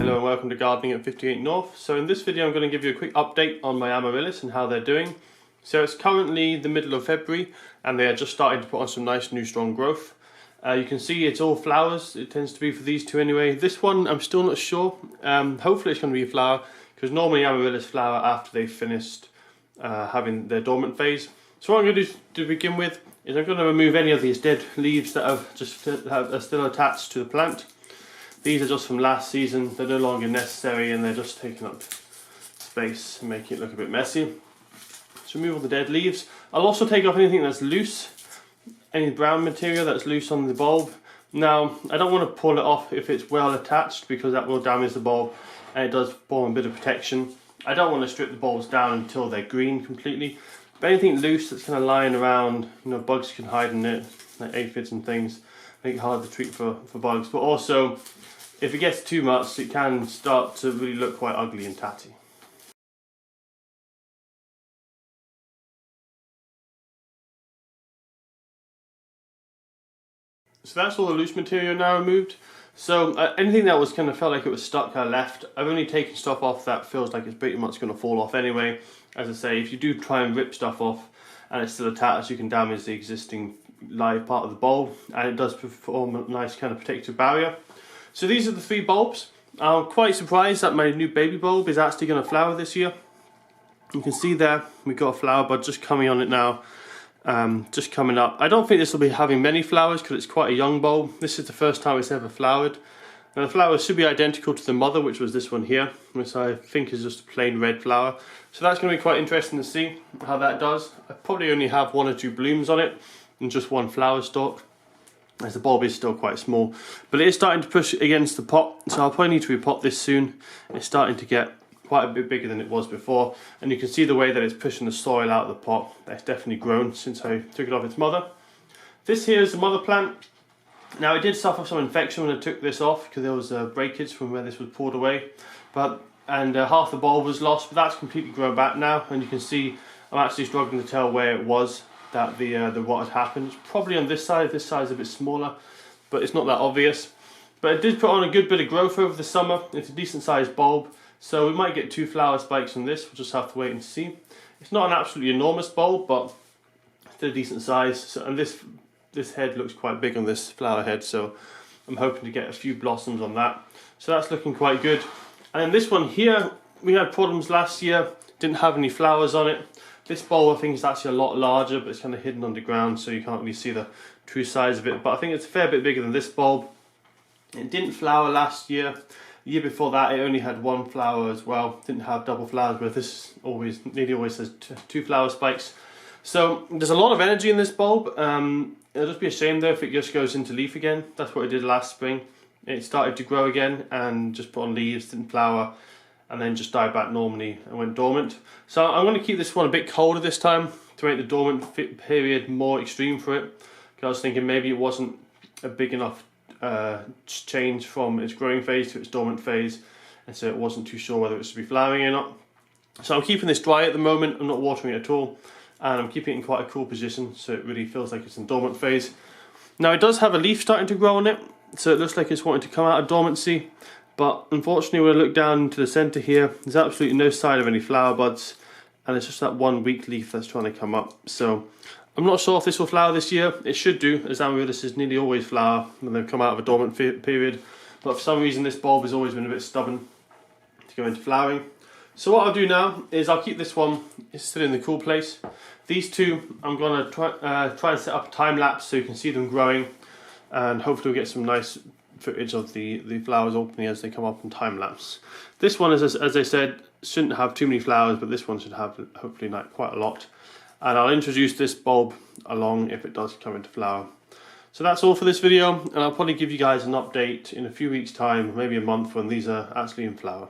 Hello and welcome to Gardening at 58 North. So in this video I'm going to give you a quick update on my Amaryllis and how they're doing. So it's currently the middle of February and they are just starting to put on some nice new strong growth. You can see it's all flowers, it tends to be for these two anyway. This one I'm still not sure, hopefully it's going to be a flower because normally Amaryllis flower after they've finished having their dormant phase. So what I'm going to do to begin with is I'm going to remove any of these dead leaves that are still attached to the plant. These are just from last season, they're no longer necessary and they're just taking up space and making it look a bit messy. So remove all the dead leaves. I'll also take off anything that's loose, any brown material that's loose on the bulb. Now, I don't want to pull it off if it's well attached because that will damage the bulb and it does form a bit of protection. I don't want to strip the bulbs down until they're green completely. But anything loose that's kind of lying around, you know, bugs can hide in it, like aphids and things, make it hard to treat for bugs. But also, if it gets too much, it can start to really look quite ugly and tatty. So that's all the loose material now removed. So anything that was kind of felt like it was stuck, I left. I've only taken stuff off that feels like it's pretty much going to fall off anyway. As I say, if you do try and rip stuff off and it's still attached, you can damage the existing live part of the bulb, and it does form a nice kind of protective barrier. So these are the three bulbs. I'm quite surprised that my new baby bulb is actually going to flower this year. You can see there, we've got a flower bud just coming on it now, just coming up. I don't think this will be having many flowers because it's quite a young bulb. This is the first time it's ever flowered. Now the flowers should be identical to the mother, which was this one here, which I think is just a plain red flower. So that's going to be quite interesting to see how that does. I probably only have one or two blooms on it and just one flower stalk, as the bulb is still quite small, but it is starting to push against the pot, so I'll probably need to repot this soon. It's starting to get quite a bit bigger than it was before, and you can see the way that it's pushing the soil out of the pot. That's definitely grown since I took it off its mother. This here is the mother plant. Now it did suffer some infection when I took this off because there was breakage from where this was pulled away, and half the bulb was lost, but that's completely grown back now, and you can see I'm actually struggling to tell where it was that what had happened. It's probably on this side is a bit smaller, but it's not that obvious. But it did put on a good bit of growth over the summer. It's a decent sized bulb, so we might get 2 flower spikes from this. We'll just have to wait and see. It's not an absolutely enormous bulb, but still a decent size. So, and this head looks quite big on this flower head, so I'm hoping to get a few blossoms on that. So that's looking quite good. And then this one here, we had problems last year, didn't have any flowers on it. This bulb I think is actually a lot larger, but it's kind of hidden underground, so you can't really see the true size of it. But I think it's a fair bit bigger than this bulb. It didn't flower last year. The year before that it only had 1 flower as well. Didn't have double flowers, but this nearly always has 2 flower spikes. So there's a lot of energy in this bulb. It'll just be a shame though if it just goes into leaf again. That's what it did last spring. It started to grow again and just put on leaves, didn't flower, and then just died back normally and went dormant. So I'm going to keep this one a bit colder this time to make the dormant period more extreme for it. I was thinking maybe it wasn't a big enough change from its growing phase to its dormant phase, and so it wasn't too sure whether it should be flowering or not. So I'm keeping this dry at the moment, I'm not watering it at all, and I'm keeping it in quite a cool position so it really feels like it's in dormant phase. Now it does have a leaf starting to grow on it, so it looks like it's wanting to come out of dormancy. But unfortunately when I look down into the centre here, there's absolutely no sign of any flower buds, and it's just that one weak leaf that's trying to come up. So I'm not sure if this will flower this year. It should do, as Amaryllis is nearly always flower when they've come out of a dormant period. But for some reason this bulb has always been a bit stubborn to go into flowering. So what I'll do now is I'll keep this one, it's still in the cool place. These two I'm going to try and set up a time lapse so you can see them growing, and hopefully we'll get some nice footage of the flowers opening as they come up in time lapse. This one, as I said, shouldn't have too many flowers, but this one should have hopefully quite a lot. And I'll introduce this bulb along if it does come into flower. So that's all for this video, and I'll probably give you guys an update in a few weeks time, maybe a month, when these are actually in flower.